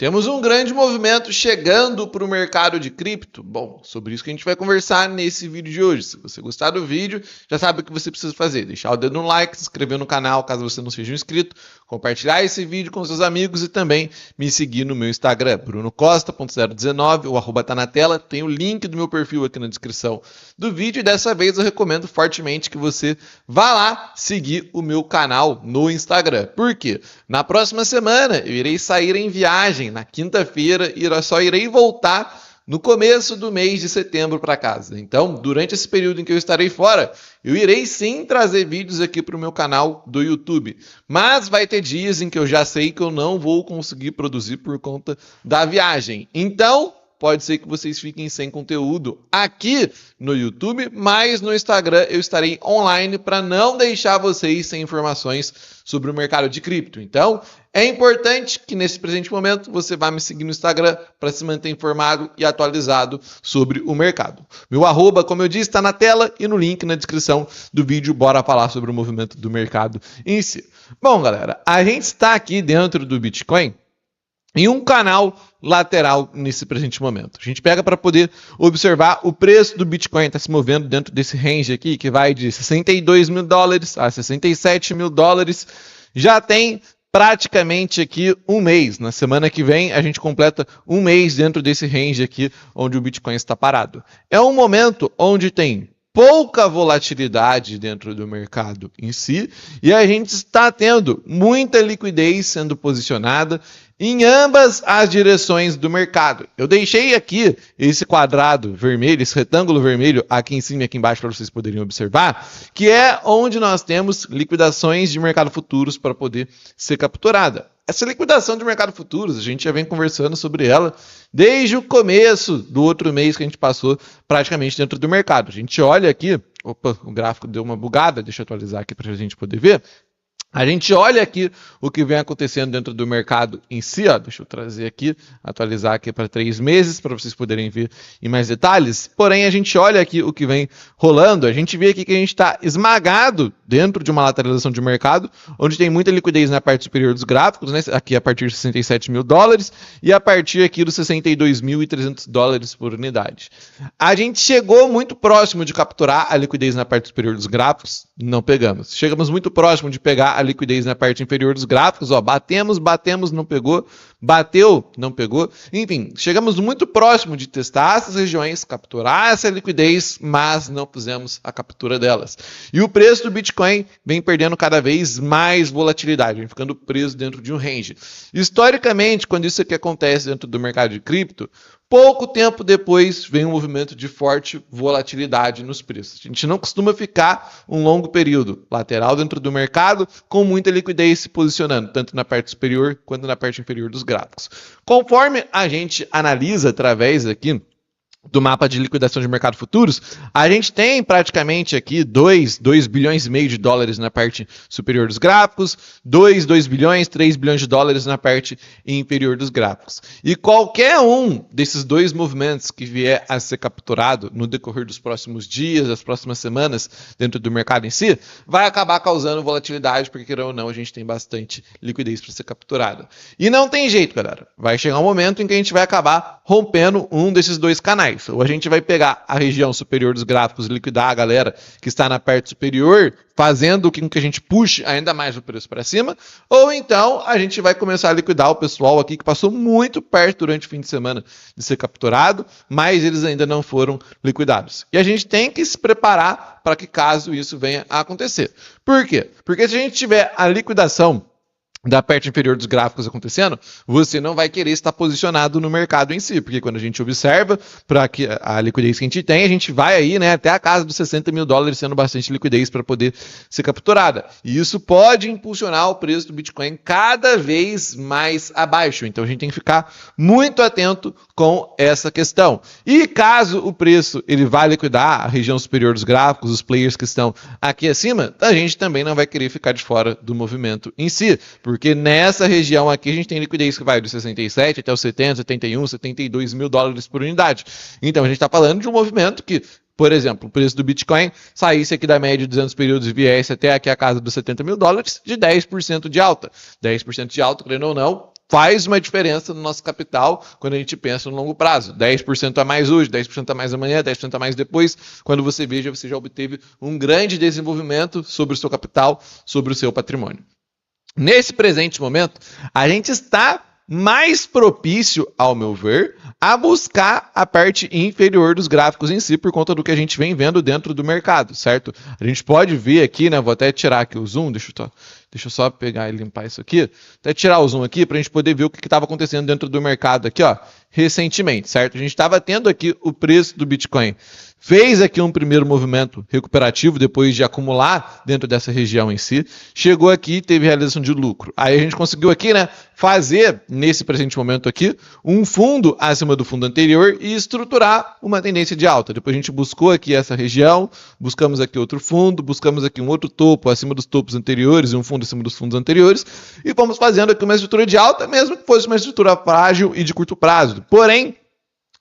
Temos um grande movimento chegando para o mercado de cripto. Bom, sobre isso que a gente vai conversar nesse vídeo de hoje. Se você gostar do vídeo, já sabe o que você precisa fazer. Deixar o dedo no like, se inscrever no canal caso você não seja um inscrito, compartilhar esse vídeo com seus amigos e também me seguir no meu Instagram, brunocosta.019, o arroba tá na tela. Tem o link do meu perfil aqui na descrição do vídeo e dessa vez eu recomendo fortemente que você vá lá seguir o meu canal no Instagram. Por quê? Na próxima semana eu irei sair em viagem na quinta-feira e só irei voltar no começo do mês de setembro para casa. Então, durante esse período em que eu estarei fora, eu irei sim trazer vídeos aqui para o meu canal do YouTube. Mas vai ter dias em que eu já sei que eu não vou conseguir produzir por conta da viagem. Então, pode ser que vocês fiquem sem conteúdo aqui no YouTube, mas no Instagram eu estarei online para não deixar vocês sem informações sobre o mercado de cripto. Então, é importante que nesse presente momento você vá me seguir no Instagram para se manter informado e atualizado sobre o mercado. Meu arroba, como eu disse, está na tela e no link na descrição do vídeo. Bora falar sobre o movimento do mercado em si. Bom, galera, a gente está aqui dentro do Bitcoin em um canal lateral nesse presente momento. A gente pega para poder observar o preço do Bitcoin está se movendo dentro desse range aqui, que vai de 62 mil dólares a 67 mil dólares. Já tem praticamente aqui um mês. Na semana que vem a gente completa um mês dentro desse range aqui onde o Bitcoin está parado. É um momento onde tem pouca volatilidade dentro do mercado em si e a gente está tendo muita liquidez sendo posicionada em ambas as direções do mercado. Eu deixei aqui esse quadrado vermelho, esse retângulo vermelho aqui em cima e aqui embaixo para vocês poderem observar, que é onde nós temos liquidações de mercado futuros para poder ser capturada. Essa liquidação de mercado futuros, a gente já vem conversando sobre ela desde o começo do outro mês que a gente passou praticamente dentro do mercado. A gente olha aqui, opa, o gráfico deu uma bugada, deixa eu atualizar aqui para a gente poder ver. A gente olha aqui o que vem acontecendo dentro do mercado em si, ó. Deixa eu trazer aqui, atualizar aqui para 3 meses, para vocês poderem ver em mais detalhes. Porém, a gente olha aqui o que vem rolando, a gente vê aqui que a gente está esmagado dentro de uma lateralização de mercado, onde tem muita liquidez na parte superior dos gráficos, né? Aqui a partir de 67 mil dólares e a partir aqui dos 62.300 dólares por unidade. A gente chegou muito próximo de capturar a liquidez na parte superior dos gráficos, não pegamos. Chegamos muito próximo de pegar a liquidez na parte inferior dos gráficos, ó, batemos, não pegou, bateu, não pegou, enfim, chegamos muito próximo de testar essas regiões, capturar essa liquidez, mas não fizemos a captura delas. E o preço do Bitcoin vem perdendo cada vez mais volatilidade, vem ficando preso dentro de um range. Historicamente, quando isso aqui acontece dentro do mercado de cripto, pouco tempo depois vem um movimento de forte volatilidade nos preços. A gente não costuma ficar um longo período lateral dentro do mercado com muita liquidez se posicionando, tanto na parte superior quanto na parte inferior dos gráficos. Conforme a gente analisa através aqui do mapa de liquidação de mercado futuros, a gente tem praticamente aqui 2 bilhões e meio de dólares na parte superior dos gráficos, 2 bilhões, 3 bilhões de dólares na parte inferior dos gráficos. E qualquer um desses dois movimentos que vier a ser capturado no decorrer dos próximos dias, das próximas semanas, dentro do mercado em si, vai acabar causando volatilidade, porque queira ou não, a gente tem bastante liquidez para ser capturada. E não tem jeito, galera. Vai chegar um momento em que a gente vai acabar rompendo um desses dois canais. Ou a gente vai pegar a região superior dos gráficos e liquidar a galera que está na parte superior, fazendo com que a gente puxe ainda mais o preço para cima, ou então a gente vai começar a liquidar o pessoal aqui que passou muito perto durante o fim de semana de ser capturado, mas eles ainda não foram liquidados. E a gente tem que se preparar para que caso isso venha a acontecer. Por quê? Porque se a gente tiver a liquidação da parte inferior dos gráficos acontecendo, você não vai querer estar posicionado no mercado em si, porque quando a gente observa para a liquidez que a gente tem, a gente vai aí, né, até a casa dos 60 mil dólares sendo bastante liquidez para poder ser capturada. E isso pode impulsionar o preço do Bitcoin cada vez mais abaixo. Então a gente tem que ficar muito atento com essa questão. E caso o preço ele vá liquidar a região superior dos gráficos, os players que estão aqui acima, a gente também não vai querer ficar de fora do movimento em si. Porque nessa região aqui a gente tem liquidez que vai dos 67 até os 70, 71, 72 mil dólares por unidade. Então a gente está falando de um movimento que, por exemplo, o preço do Bitcoin saísse aqui da média de 200 períodos e viesse até aqui a casa dos 70 mil dólares, de 10% de alta. 10% de alta, querendo ou não, faz uma diferença no nosso capital quando a gente pensa no longo prazo. 10% a mais hoje, 10% a mais amanhã, 10% a mais depois. Quando você veja, você já obteve um grande desenvolvimento sobre o seu capital, sobre o seu patrimônio. Nesse presente momento, a gente está mais propício, ao meu ver, a buscar a parte inferior dos gráficos em si, por conta do que a gente vem vendo dentro do mercado, certo? A gente pode ver aqui, né? Vou até tirar aqui o zoom, deixa eu só pegar e limpar isso aqui. Até tirar o zoom aqui para a gente poder ver o que estava acontecendo dentro do mercado aqui, ó, recentemente, certo? A gente estava tendo aqui o preço do Bitcoin. Fez aqui um primeiro movimento recuperativo depois de acumular dentro dessa região em si. Chegou aqui e teve realização de lucro. Aí a gente conseguiu aqui, né, fazer, nesse presente momento aqui, um fundo acima do fundo anterior e estruturar uma tendência de alta. Depois a gente buscou aqui essa região, buscamos aqui outro fundo, buscamos aqui um outro topo acima dos topos anteriores e um fundo acima dos fundos anteriores e fomos fazendo aqui uma estrutura de alta, mesmo que fosse uma estrutura frágil e de curto prazo. Porém,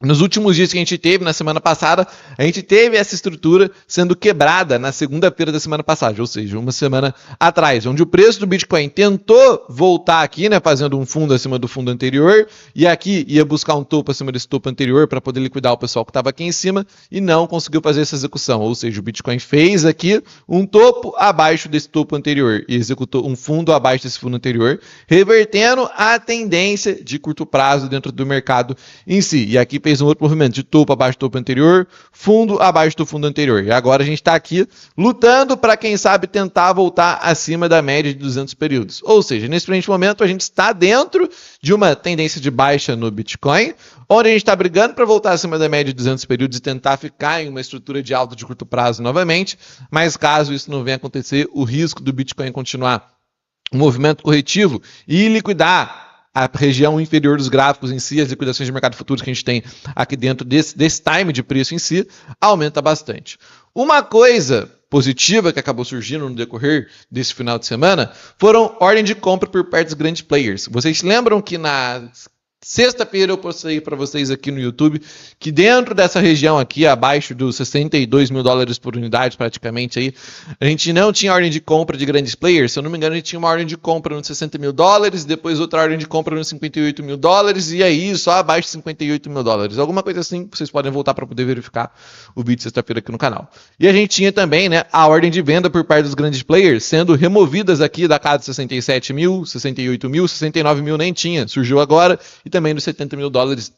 nos últimos dias que a gente teve, na semana passada, a gente teve essa estrutura sendo quebrada na segunda-feira da semana passada, ou seja, uma semana atrás, onde o preço do Bitcoin tentou voltar aqui, né, fazendo um fundo acima do fundo anterior, e aqui ia buscar um topo acima desse topo anterior para poder liquidar o pessoal que estava aqui em cima, e não conseguiu fazer essa execução, ou seja, o Bitcoin fez aqui um topo abaixo desse topo anterior, e executou um fundo abaixo desse fundo anterior, revertendo a tendência de curto prazo dentro do mercado em si, e aqui fez um outro movimento de topo abaixo do topo anterior, fundo abaixo do fundo anterior. E agora a gente está aqui lutando para, quem sabe, tentar voltar acima da média de 200 períodos. Ou seja, nesse presente momento a gente está dentro de uma tendência de baixa no Bitcoin, onde a gente está brigando para voltar acima da média de 200 períodos e tentar ficar em uma estrutura de alta de curto prazo novamente, mas caso isso não venha acontecer, o risco do Bitcoin continuar um movimento corretivo e liquidar a região inferior dos gráficos em si, as liquidações de mercado futuros que a gente tem aqui dentro desse time de preço em si, aumenta bastante. Uma coisa positiva que acabou surgindo no decorrer desse final de semana foram ordens de compra por parte dos grandes players. Vocês lembram que na sexta-feira eu postei para vocês aqui no YouTube que dentro dessa região aqui, abaixo dos 62 mil dólares por unidade praticamente aí, a gente não tinha ordem de compra de grandes players. Se eu não me engano, a gente tinha uma ordem de compra nos 60 mil dólares, depois outra ordem de compra nos 58 mil dólares e aí só abaixo de 58 mil dólares. Alguma coisa assim, vocês podem voltar para poder verificar o vídeo sexta-feira aqui no canal. E a gente tinha também, né, a ordem de venda por parte dos grandes players sendo removidas aqui da casa de 67 mil, 68 mil, 69 mil nem tinha, surgiu agora, e também dos 70 mil dólares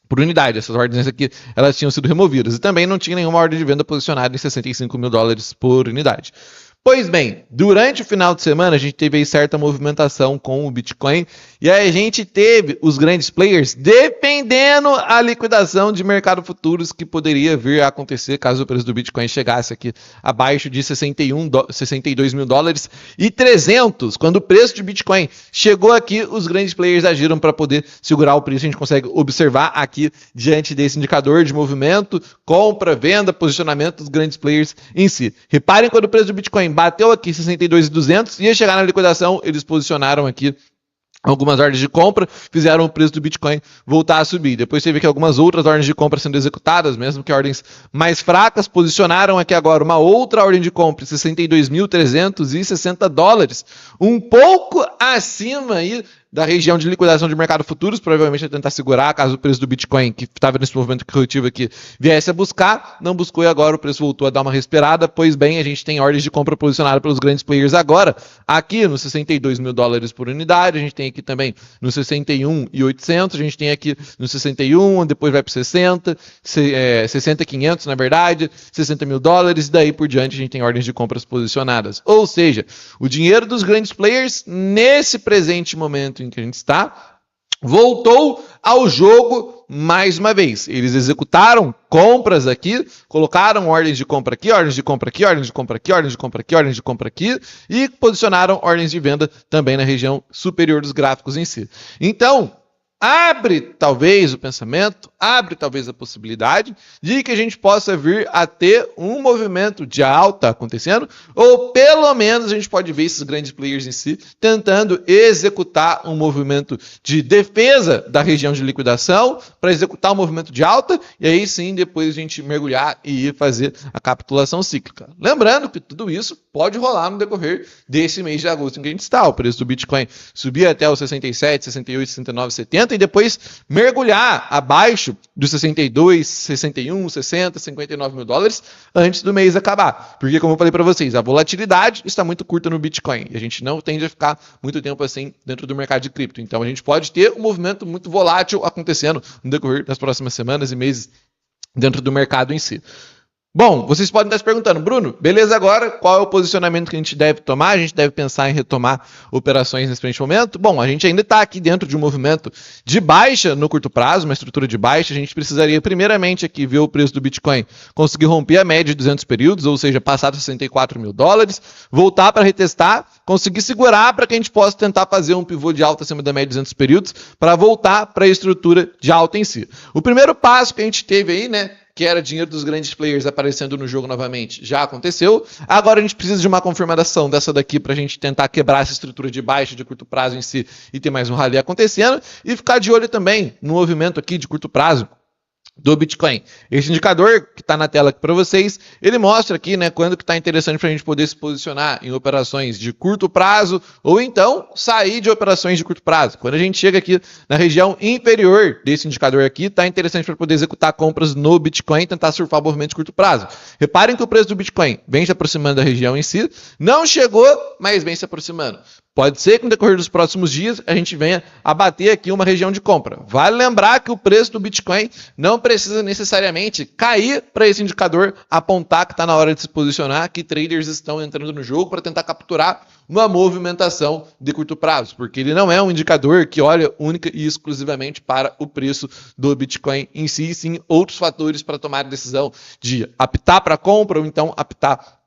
por unidade. Essas ordens aqui, elas tinham sido removidas. E também não tinha nenhuma ordem de venda posicionada em 65 mil dólares por unidade. Pois bem, durante o final de semana a gente teve aí certa movimentação com o Bitcoin e aí a gente teve os grandes players defendendo a liquidação de mercado futuros que poderia vir a acontecer caso o preço do Bitcoin chegasse aqui abaixo de 62 mil dólares e 300. Quando o preço de Bitcoin chegou aqui, os grandes players agiram para poder segurar o preço. A gente consegue observar aqui diante desse indicador de movimento, compra, venda, posicionamento dos grandes players em si. Reparem quando o preço do Bitcoin bateu aqui 62.200, ia chegar na liquidação, eles posicionaram aqui algumas ordens de compra, fizeram o preço do Bitcoin voltar a subir. Depois teve aqui algumas outras ordens de compra sendo executadas, mesmo que ordens mais fracas, posicionaram aqui agora uma outra ordem de compra, 62.360 dólares, um pouco acima aí da região de liquidação de mercado futuros, provavelmente a tentar segurar, caso o preço do Bitcoin, que estava nesse movimento corretivo aqui, viesse a buscar, não buscou e agora o preço voltou a dar uma respirada, pois bem, a gente tem ordens de compra posicionada pelos grandes players agora, aqui nos 62 mil dólares por unidade, a gente tem aqui também nos 61.800, a gente tem aqui nos 61, depois vai para 60, 60.500 na verdade, 60 mil dólares, e daí por diante a gente tem ordens de compras posicionadas. Ou seja, o dinheiro dos grandes players, nesse presente momento em que a gente está, voltou ao jogo mais uma vez. Eles executaram compras aqui, colocaram ordens de compra aqui, ordens de compra aqui, ordens de compra aqui, ordens de compra aqui, ordens de compra aqui e posicionaram ordens de venda também na região superior dos gráficos em si. Então, abre talvez o pensamento, abre talvez a possibilidade de que a gente possa vir a ter um movimento de alta acontecendo, ou pelo menos a gente pode ver esses grandes players em si tentando executar um movimento de defesa da região de liquidação para executar um movimento de alta, e aí sim depois a gente mergulhar e ir fazer a capitulação cíclica. Lembrando que tudo isso pode rolar no decorrer desse mês de agosto em que a gente está. O preço do Bitcoin subir até os 67, 68, 69, 70 e depois mergulhar abaixo dos 62, 61, 60, 59 mil dólares antes do mês acabar. Porque, como eu falei para vocês, a volatilidade está muito curta no Bitcoin e a gente não tende a ficar muito tempo assim dentro do mercado de cripto. Então, a gente pode ter um movimento muito volátil acontecendo no decorrer das próximas semanas e meses dentro do mercado em si. Bom, vocês podem estar se perguntando, Bruno, beleza agora, qual é o posicionamento que a gente deve tomar? A gente deve pensar em retomar operações nesse presente momento? Bom, a gente ainda está aqui dentro de um movimento de baixa no curto prazo, uma estrutura de baixa. A gente precisaria primeiramente aqui ver o preço do Bitcoin conseguir romper a média de 200 períodos, ou seja, passar dos 64 mil dólares, voltar para retestar, conseguir segurar para que a gente possa tentar fazer um pivô de alta acima da média de 200 períodos para voltar para a estrutura de alta em si. O primeiro passo que a gente teve aí, né, que era dinheiro dos grandes players aparecendo no jogo novamente, já aconteceu. Agora a gente precisa de uma confirmação dessa daqui para a gente tentar quebrar essa estrutura de baixa de curto prazo em si e ter mais um rally acontecendo. E ficar de olho também no movimento aqui de curto prazo do Bitcoin. Esse indicador que está na tela aqui para vocês, ele mostra aqui, né, quando que está interessante para a gente poder se posicionar em operações de curto prazo ou então sair de operações de curto prazo. Quando a gente chega aqui na região inferior desse indicador aqui, está interessante para poder executar compras no Bitcoin e tentar surfar o movimento de curto prazo. Reparem que o preço do Bitcoin vem se aproximando da região em si, não chegou, mas vem se aproximando. Pode ser que no decorrer dos próximos dias a gente venha a bater aqui uma região de compra. Vale lembrar que o preço do Bitcoin não precisa necessariamente cair para esse indicador apontar que está na hora de se posicionar, que traders estão entrando no jogo para tentar capturar uma movimentação de curto prazo, porque ele não é um indicador que olha única e exclusivamente para o preço do Bitcoin em si, sim outros fatores para tomar a decisão de apitar para compra ou então apitar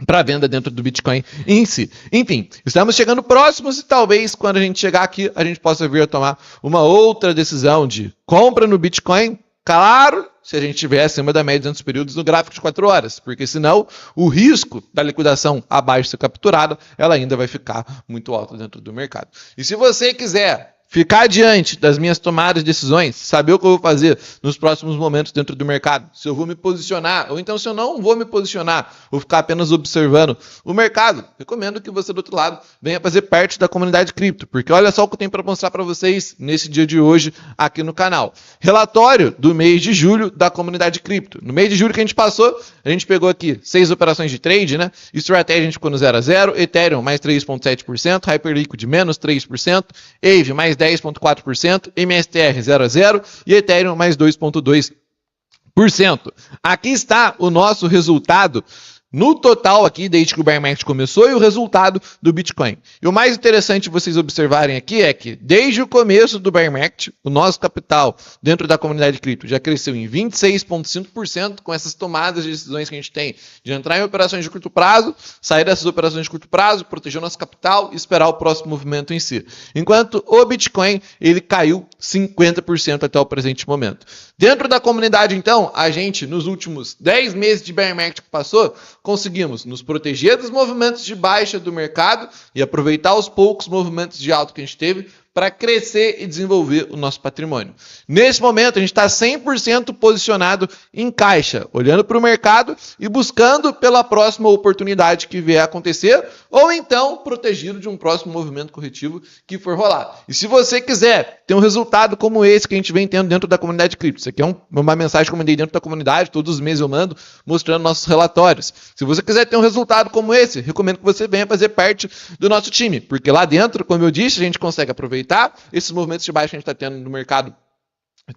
para venda dentro do Bitcoin em si. Enfim, estamos chegando próximos e talvez quando a gente chegar aqui a gente possa vir a tomar uma outra decisão de compra no Bitcoin, claro, se a gente estiver acima da média de 200 períodos no gráfico de 4 horas, porque senão o risco da liquidação abaixo de ser capturada, ela ainda vai ficar muito alta dentro do mercado. E se você quiser ficar diante das minhas tomadas de decisões, saber o que eu vou fazer nos próximos momentos dentro do mercado, se eu vou me posicionar, ou então se eu não vou me posicionar, vou ficar apenas observando o mercado, recomendo que você do outro lado venha fazer parte da comunidade cripto, porque olha só o que eu tenho para mostrar para vocês nesse dia de hoje aqui no canal. Relatório do mês de julho da comunidade cripto. No mês de julho que a gente passou, a gente pegou aqui 6 operações de trade, né? Strategy a gente ficou no 0 a 0, Ethereum mais 3,7%, Hyperliquid menos 3%, Aave mais 10,4%, MSTR 0 a 0 e Ethereum mais 2,2%. Aqui está o nosso resultado no total aqui, desde que o bear market começou, e o resultado do Bitcoin. E o mais interessante de vocês observarem aqui é que, desde o começo do bear market, o nosso capital dentro da comunidade cripto já cresceu em 26,5% com essas tomadas de decisões que a gente tem de entrar em operações de curto prazo, sair dessas operações de curto prazo, proteger o nosso capital e esperar o próximo movimento em si. Enquanto o Bitcoin, ele caiu 50% até o presente momento. Dentro da comunidade, então, a gente, nos últimos 10 meses de bear market que passou, conseguimos nos proteger dos movimentos de baixa do mercado e aproveitar os poucos movimentos de alta que a gente teve para crescer e desenvolver o nosso patrimônio. Nesse momento, a gente está 100% posicionado em caixa, olhando para o mercado e buscando pela próxima oportunidade que vier a acontecer, ou então protegido de um próximo movimento corretivo que for rolar. E se você quiser ter um resultado como esse que a gente vem tendo dentro da comunidade cripto, isso aqui é uma mensagem que eu mandei dentro da comunidade, todos os meses eu mando, mostrando nossos relatórios. Se você quiser ter um resultado como esse, recomendo que você venha fazer parte do nosso time, porque lá dentro, como eu disse, a gente consegue aproveitar esses movimentos de baixa que a gente está tendo no mercado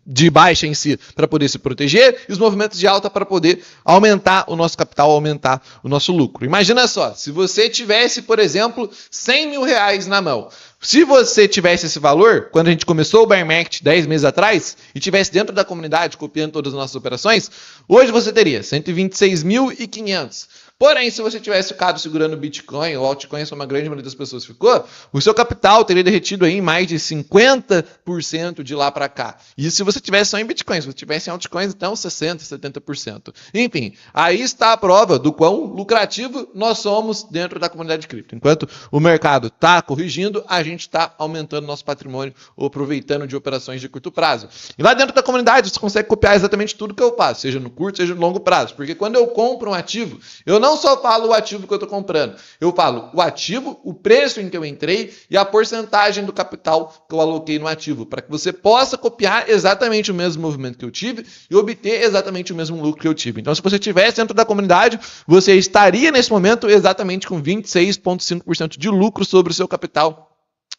de baixa em si para poder se proteger e os movimentos de alta para poder aumentar o nosso capital, aumentar o nosso lucro. Imagina só, se você tivesse, por exemplo, 100 mil reais na mão. Se você tivesse esse valor, quando a gente começou o bear market 10 meses atrás e tivesse dentro da comunidade copiando todas as nossas operações, hoje você teria 126.500. Porém, se você tivesse ficado segurando o Bitcoin ou altcoins, como a grande maioria das pessoas ficou, o seu capital teria derretido aí em mais de 50% de lá para cá. E se você tivesse só em Bitcoin, se você tivesse em altcoins, então 60%, 70%. Enfim, aí está a prova do quão lucrativo nós somos dentro da comunidade cripto. Enquanto o mercado está corrigindo, a gente está aumentando nosso patrimônio ou aproveitando de operações de curto prazo. E lá dentro da comunidade você consegue copiar exatamente tudo que eu faço, seja no curto, seja no longo prazo. Porque quando eu compro um ativo, eu não não só falo o ativo que eu estou comprando, eu falo o ativo, o preço em que eu entrei e a porcentagem do capital que eu aloquei no ativo, para que você possa copiar exatamente o mesmo movimento que eu tive e obter exatamente o mesmo lucro que eu tive. Então, se você estivesse dentro da comunidade, você estaria nesse momento exatamente com 26,5% de lucro sobre o seu capital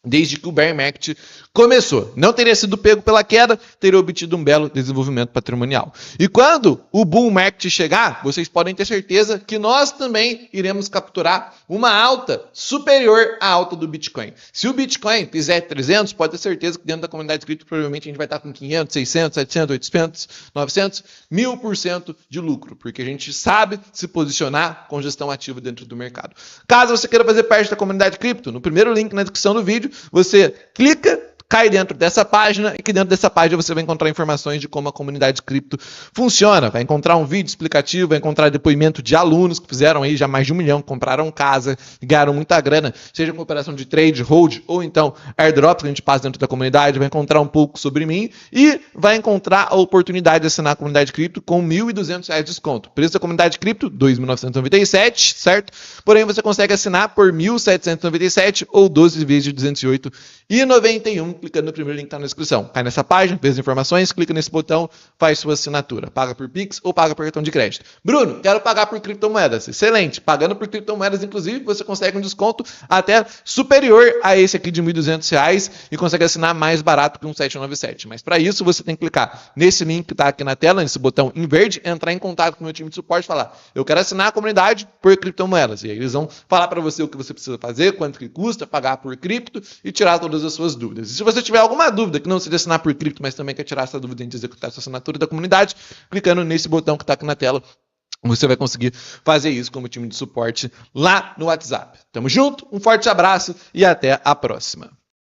desde que o bear market começou. Não teria sido pego pela queda, teria obtido um belo desenvolvimento patrimonial. E quando o bull market chegar, vocês podem ter certeza que nós também iremos capturar uma alta superior à alta do Bitcoin. Se o Bitcoin fizer 300, pode ter certeza que dentro da comunidade cripto provavelmente a gente vai estar com 500, 600, 700, 800, 900, 1000% de lucro, porque a gente sabe se posicionar com gestão ativa dentro do mercado. Caso você queira fazer parte da comunidade cripto, no primeiro link na descrição do vídeo, você clica, cai dentro dessa página e que dentro dessa página você vai encontrar informações de como a comunidade cripto funciona. Vai encontrar um vídeo explicativo, vai encontrar depoimento de alunos que fizeram aí já mais de 1 milhão, compraram casa, ganharam muita grana, seja com operação de trade, hold ou então airdrop que a gente passa dentro da comunidade, vai encontrar um pouco sobre mim e vai encontrar a oportunidade de assinar a comunidade cripto com R$ 1.200 de desconto. Preço da comunidade cripto, R$ 2.997, certo? Porém, você consegue assinar por R$ 1.797 ou 12 vezes de R$ 208,91. Clicando no primeiro link que está na descrição. Cai nessa página, vê as informações, clica nesse botão, faz sua assinatura. Paga por Pix ou paga por cartão de crédito. Bruno, quero pagar por criptomoedas. Excelente. Pagando por criptomoedas, inclusive, você consegue um desconto até superior a esse aqui de R$ 1.200 e consegue assinar mais barato que um 797. Mas para isso, você tem que clicar nesse link que está aqui na tela, nesse botão em verde, entrar em contato com o meu time de suporte e falar: eu quero assinar a comunidade por criptomoedas. E aí eles vão falar para você o que você precisa fazer, quanto que custa, pagar por cripto e tirar todas as suas dúvidas. E se você tiver alguma dúvida que não seja assinar por cripto, mas também quer tirar essa dúvida de executar sua assinatura da comunidade, clicando nesse botão que está aqui na tela, você vai conseguir fazer isso como time de suporte lá no WhatsApp. Tamo junto, um forte abraço e até a próxima.